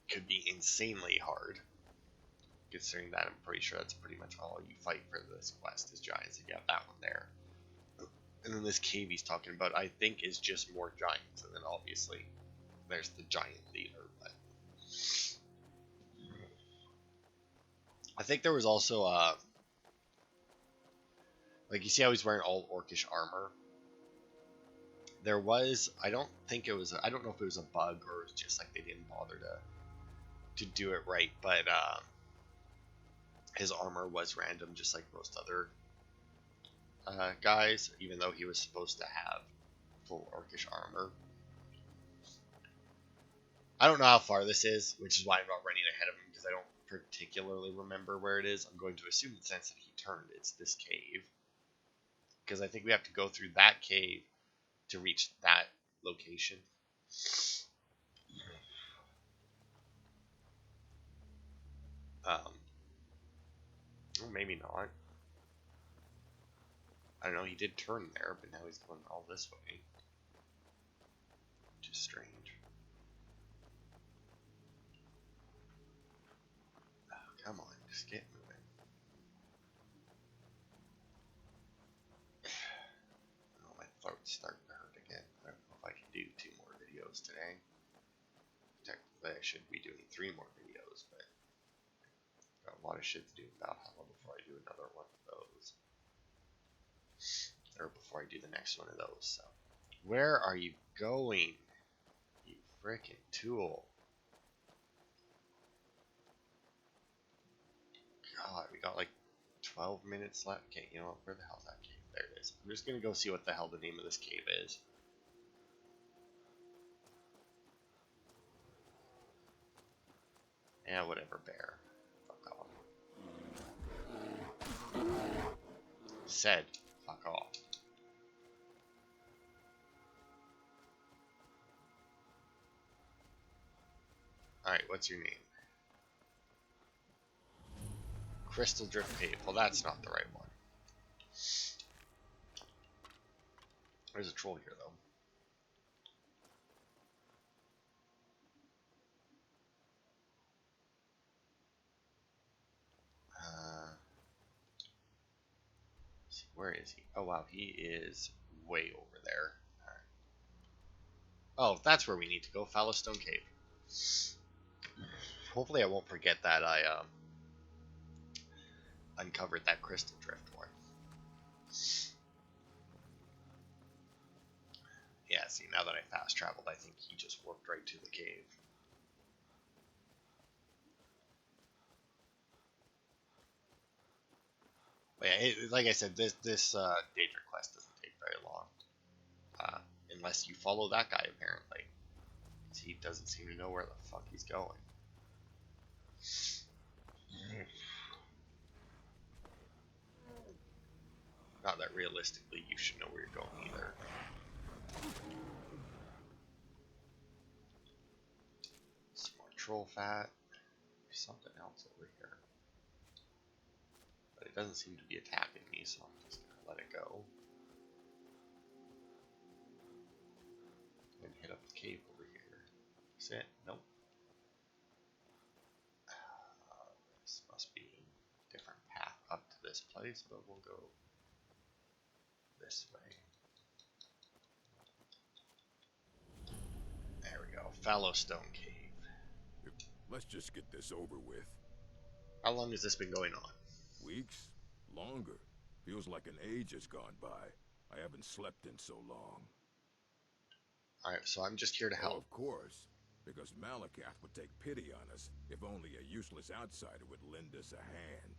S1: could be insanely hard. Considering that I'm pretty sure that's pretty much all you fight for this quest is giants, and you have that one there. And then this cave he's talking about, I think, is just more giants, and then obviously there's the giant leader. But I think there was also like, you see how he's wearing all orcish armor. There was, I don't know if it was a bug or it was just like they didn't bother to do it right, but his armor was random, just like most other guys, even though he was supposed to have full orcish armor. I don't know how far this is, which is why I'm not running ahead of him, because I don't particularly remember where it is. I'm going to assume the sense that he turned, it's this cave, because I think we have to go through that cave to reach that location. Or maybe not. I don't know, he did turn there, but now he's going all this way. Which is strange. Oh, come on, just get moving. Oh, my throat's starting to hurt again. I don't know if I can do 2 more videos today. Technically, I should be doing 3 more videos, but got a lot of shit to do about Fallow before I do another one of those. Or before I do the next one of those, so. Where are you going? You frickin' tool. God, we got like 12 minutes left. Okay, you know what? Where the hell's that cave? There it is. I'm just gonna go see what the hell the name of this cave is. Yeah, whatever, bear. Fuck off. Said, fuck off. Alright, what's your name? Crystal Drift Cave. Well, that's not the right one. There's a troll here, though. See, where is he? Oh, wow, he is way over there. Right. Oh, that's where we need to go. Fallowstone Cave. Hopefully I won't forget that I uncovered that crystal drift one. Yeah, see, now that I fast traveled, I think he just warped right to the cave. But yeah, like I said, this Daedra quest doesn't take very long. Unless you follow that guy, apparently. He doesn't seem to know where the fuck he's going. Not that realistically you should know where you're going either. Some more troll fat. There's something else over here. But it doesn't seem to be attacking me, so I'm just gonna let it go. And hit up the cave over here. Is it? Nope. This must be a different path up to this place, but we'll go this way. There we go. Fallow Stone Cave.
S7: Let's just get this over with.
S1: How long has this been going on?
S7: Weeks? Longer. Feels like an age has gone by. I haven't slept in so long.
S1: Alright, so I'm just here to
S7: Oh,
S1: help.
S7: of course. Because Malacca would take pity on us if only a useless outsider would lend us a hand.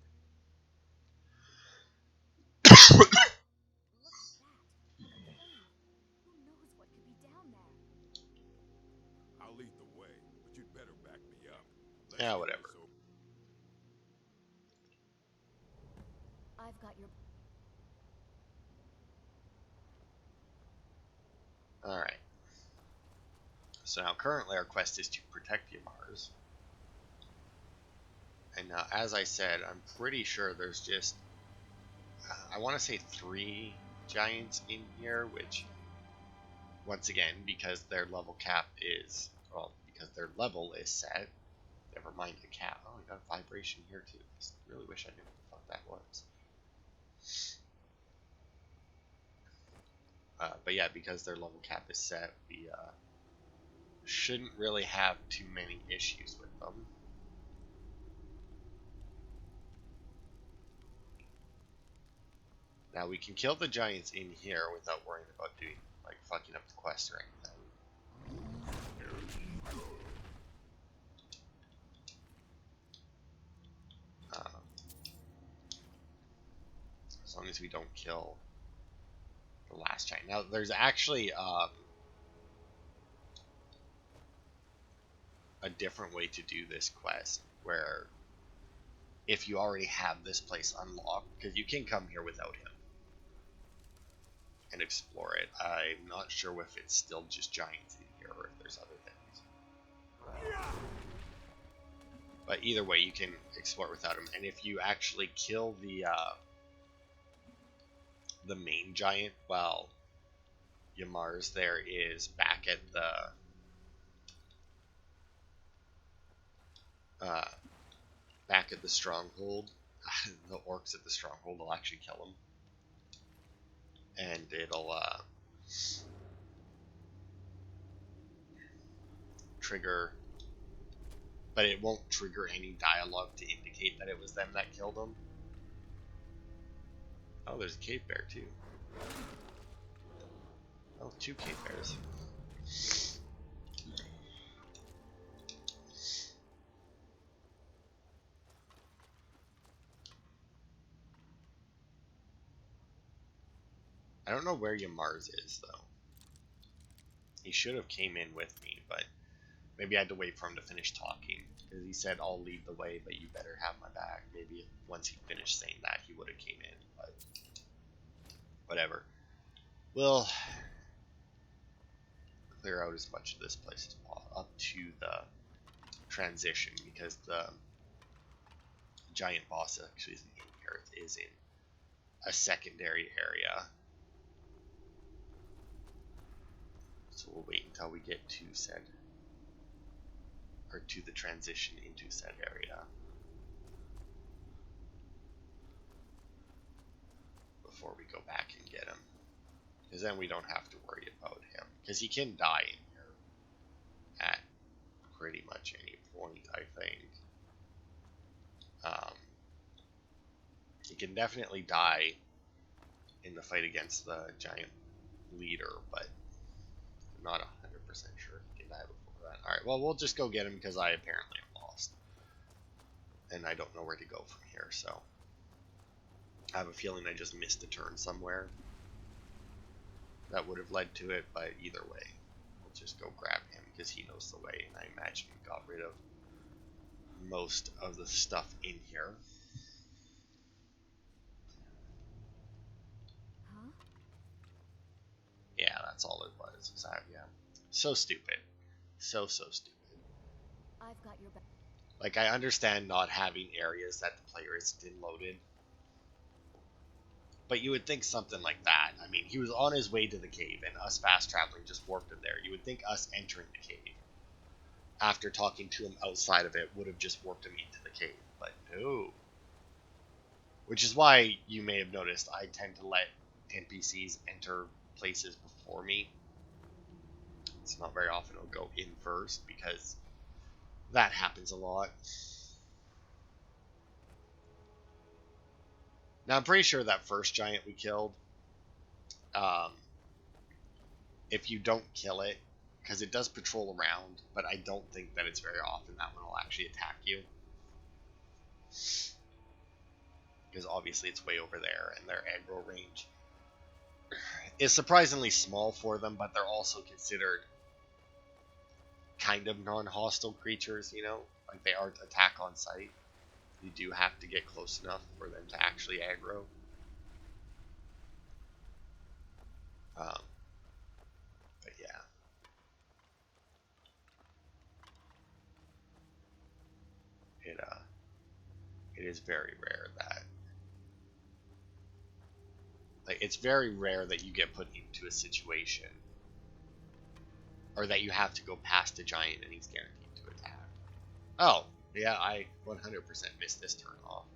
S3: Look at that. A cave. Who knows what could be down there?
S7: I'll lead the way, but you'd better back me up. Let's
S1: Yeah,
S7: get
S1: whatever.
S7: this over.
S3: I've got your...
S1: Alright. So now currently our quest is to protect Ymars. And now, as I said, I'm pretty sure there's just... I want to say 3 giants in here, which... Once again, because their level cap is... Well, because their level is set. Never mind the cap. Oh, we got a vibration here too. I really wish I knew what the fuck that was. But yeah, because their level cap is set, we shouldn't really have too many issues with them. Now we can kill the giants in here without worrying about doing, like, fucking up the quest or anything. As long as we don't kill the last giant. Now there's actually a different way to do this quest, where if you already have this place unlocked, because you can come here without him and explore it. I'm not sure if it's still just giants in here or if there's other things. But either way, you can explore it without him. And if you actually kill the main giant, well, Ymars there is back at the Stronghold. The orcs at the Stronghold will actually kill him. And it'll trigger, but it won't trigger any dialogue to indicate that it was them that killed him. Oh, there's a cave bear too. Oh, 2 cave bears. I don't know where Ymars is, though. He should have came in with me, but maybe I had to wait for him to finish talking. Because he said, I'll lead the way, but you better have my back. Maybe once he finished saying that, he would have came in, but whatever. We'll clear out as much of this place as possible up to the transition, because the giant boss actually isn't in here. It is in a secondary area. So we'll wait until we get to said, or to the transition into said area, before we go back and get him. Because then we don't have to worry about him. Because he can die in here at pretty much any point, I think. He can definitely die in the fight against the giant leader, but I'm not 100% sure he can die before that. Alright, well, we'll just go get him because I apparently am lost. And I don't know where to go from here, so I have a feeling I just missed a turn somewhere that would have led to it, but either way, we'll just go grab him because he knows the way, and I imagine he got rid of most of the stuff in here.
S3: Huh?
S1: Yeah, that's all it was. Yeah. So stupid. So stupid.
S3: I've got your back.
S1: Like, I understand not having areas that the player isn't in loaded, but you would think something like that. I mean, he was on his way to the cave, and us fast traveling just warped him there. You would think us entering the cave, after talking to him outside of it, would have just warped him into the cave, but no. Which is why you may have noticed I tend to let NPCs enter places before me. It's not very often I'll go in first because that happens a lot. Now I'm pretty sure that first giant we killed, if you don't kill it, because it does patrol around, but I don't think that it's very often that one will actually attack you. Because obviously it's way over there, and their aggro range is surprisingly small for them, but they're also considered kind of non-hostile creatures, you know? Like, they aren't attack on sight. You do have to get close enough for them to actually aggro. But yeah. It is very rare that... Like, it's very rare that you get put into a situation or that you have to go past a giant and he's guaranteed to attack. Oh, yeah, I 100% missed this turn off.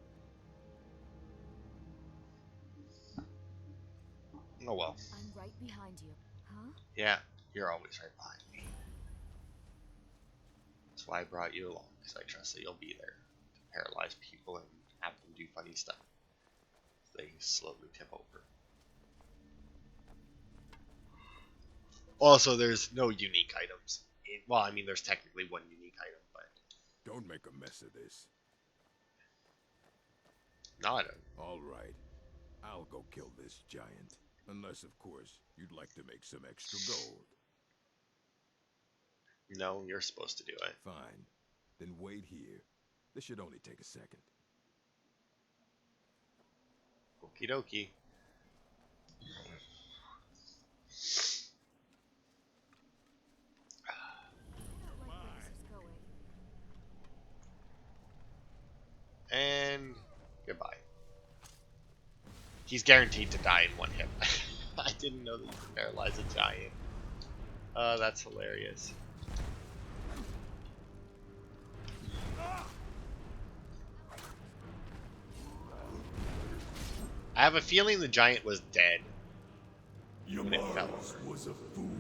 S1: Oh well.
S3: I'm right behind you. Huh?
S1: Yeah, you're always right behind me. That's why I brought you along, because I trust that you'll be there to paralyze people and have them do funny stuff. They slowly tip over. Also, there's no unique items. Well, I mean, there's technically one unique item, but...
S7: Don't make a mess of this.
S1: Not
S7: All right. I'll go kill this giant. Unless, of course, you'd like to make some extra gold.
S1: No, you're supposed to do it.
S7: Fine. Then wait here. This should only take a second.
S1: Okie dokie. And goodbye. He's guaranteed to die in one hit. I didn't know that you could paralyze a giant. That's hilarious. I have a feeling the giant was dead when it fell over.
S8: Was a fool,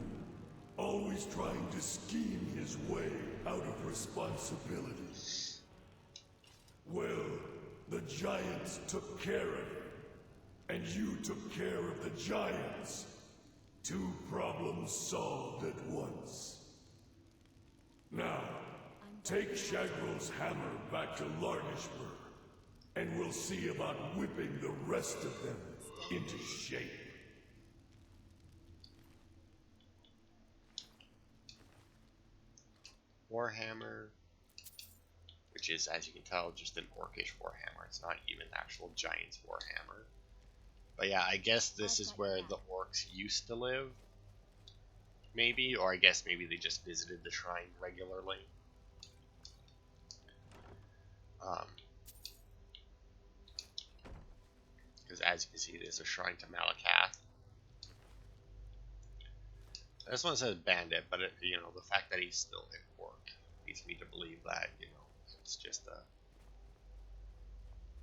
S8: always trying to scheme his way out of responsibility. Well, the giants took care of him, and you took care of the giants. 2 problems solved at once. Now, take Shagrel's hammer back to Larnishburg, and we'll see about whipping the rest of them into shape.
S1: Warhammer, which is, as you can tell, just an orcish Warhammer. It's not even actual giant's Warhammer. But yeah, I guess this is where the orcs used to live. Maybe, or I guess maybe they just visited the shrine regularly. Because as you can see, it is a shrine to Malacca. This one says bandit, but you know, the fact that he's still an orc leads me to believe that, you know, it's just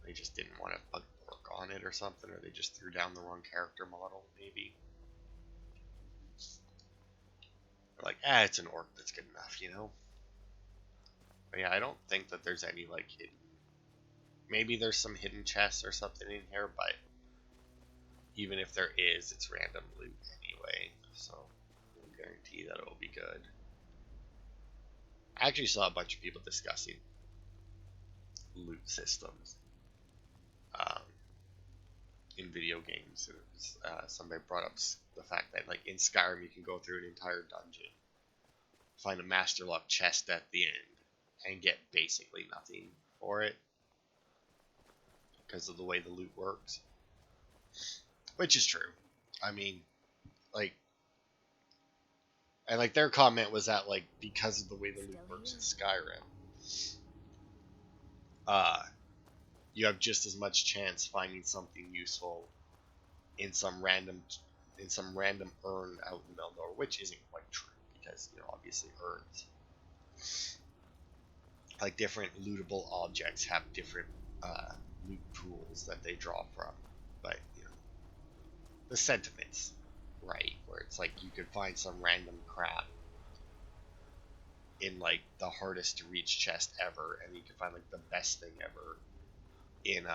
S1: they just didn't want to put orc on it or something, or they just threw down the wrong character model, maybe. They're like, it's an orc, that's good enough, you know? But yeah, I don't think that there's any, like, hidden... Maybe there's some hidden chests or something in here, but even if there is, it's random loot anyway, so I guarantee that it'll be good. I actually saw a bunch of people discussing loot systems in video games. Somebody brought up the fact that, like, in Skyrim you can go through an entire dungeon, find a Master Lock chest at the end, and get basically nothing for it because of the way the loot works. Which is true. I mean, like, and like their comment was that, like, because of the way the loot works in Skyrim, you have just as much chance finding something useful in some random urn out in Meldor, which isn't quite true because, you know, obviously urns, like, different lootable objects have different loot pools that they draw from, but you know, the sentiments right, where it's like you could find some random crap in like the hardest to reach chest ever, and you can find like the best thing ever in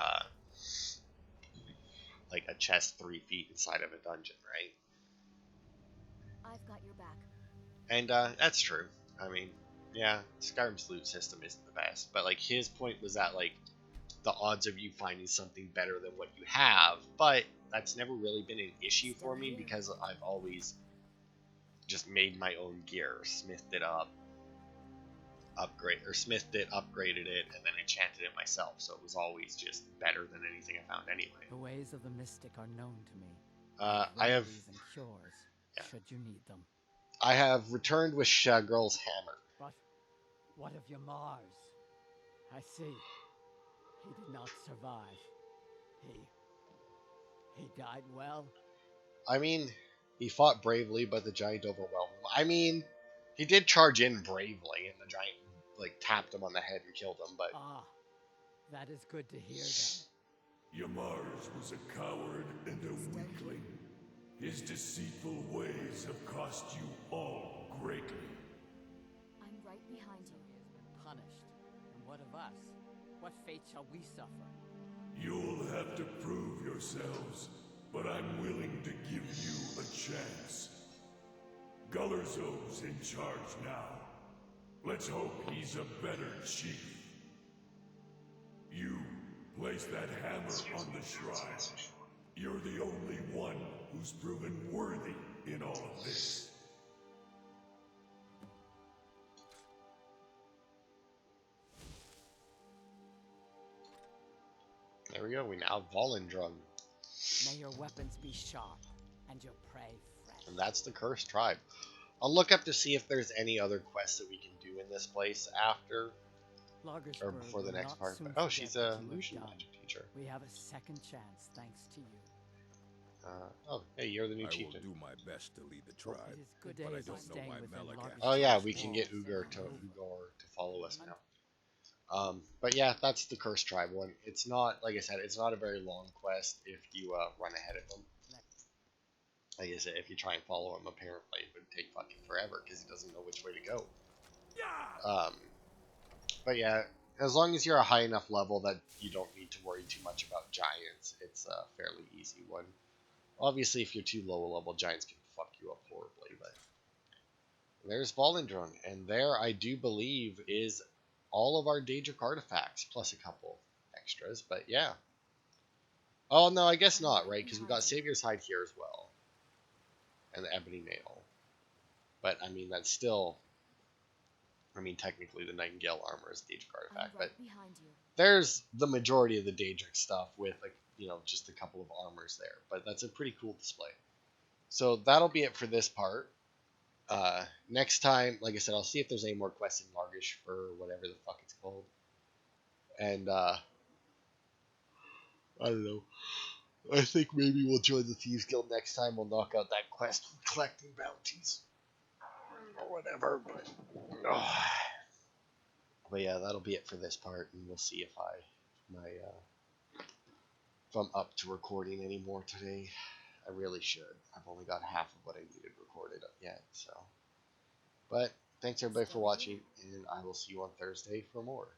S1: like a chest 3 feet inside of a dungeon, right?
S3: I've got your back.
S1: And that's true. I mean, yeah, Skyrim's loot system isn't the best, but like his point was that like the odds of you finding something better than what you have, but that's never really been an issue for me because I've always just made my own gear, smithed it up, upgraded it, and then enchanted it myself. So it was always just better than anything I found anyway.
S6: The ways of the mystic are known to me.
S1: I have
S6: Remedies and cures, should you need them.
S1: I have returned with Shagirl's hammer.
S6: But what of your Mars? I see. He did not survive. He died well.
S1: I mean, he fought bravely, but the giant overwhelmed him. I mean, he did charge in bravely, and the giant like tapped him on the head and killed him. But
S6: that is good to hear. Then
S8: Yamars was a coward and a weakling. His deceitful ways have cost you all greatly.
S3: I'm right behind you.
S6: He has been punished. And what of us? What fate shall we suffer?
S8: You'll have to prove yourselves, but I'm willing to give you a chance. Gullerzo's in charge now. Let's hope he's a better chief. You place that hammer on the shrine. You're the only one who's proven worthy in all of this.
S1: there we go. We now have Volendrung.
S6: May your weapons be sharp and your prey fresh.
S1: And that's the Cursed Tribe. I'll look up to see if there's any other quests that we can do in this place after or before the next part. But, oh, she's a illusion magic teacher.
S6: We have a second chance thanks to you.
S1: Oh, hey, you're the new
S7: I
S1: chieftain.
S7: will do my best to lead the tribe,
S6: It is good
S7: but I
S6: days
S7: don't
S6: of
S7: know
S6: staying
S7: why
S6: within
S7: Malacca.
S6: Larga's
S1: Oh yeah,
S6: walls
S1: we can get
S6: and
S1: Ugor to
S6: removal.
S1: follow us now. But yeah, that's the Cursed Tribe one. It's not, like I said, it's not a very long quest if you run ahead of them. Like I said, if you try and follow him, apparently it would take fucking forever because he doesn't know which way to go. But yeah, as long as you're a high enough level that you don't need to worry too much about giants, it's a fairly easy one. Obviously, if you're too low a level, giants can fuck you up horribly, but there's Volendrung, and there I do believe is all of our Daedric artifacts, plus a couple extras, but yeah. Oh, no, I guess not, right? Because we got Savior's Hide here as well. And the Ebony Nail. But, I mean, that's still... I mean, technically the Nightingale armor is a Daedric artifact, but there's the majority of the Daedric stuff with, like, you know, just a couple of armors there. But that's a pretty cool display. So that'll be it for this part. Next time, like I said, I'll see if there's any more quests in Largish for whatever the fuck it's called. And, I don't know. I think maybe we'll join the Thieves Guild next time. We'll knock out that quest with collecting bounties. Or whatever, but yeah, that'll be it for this part, and we'll see if if I'm up to recording anymore today. I really should. I've only got half of what I needed recorded yet, so. But thanks everybody for watching, and I will see you on Thursday for more.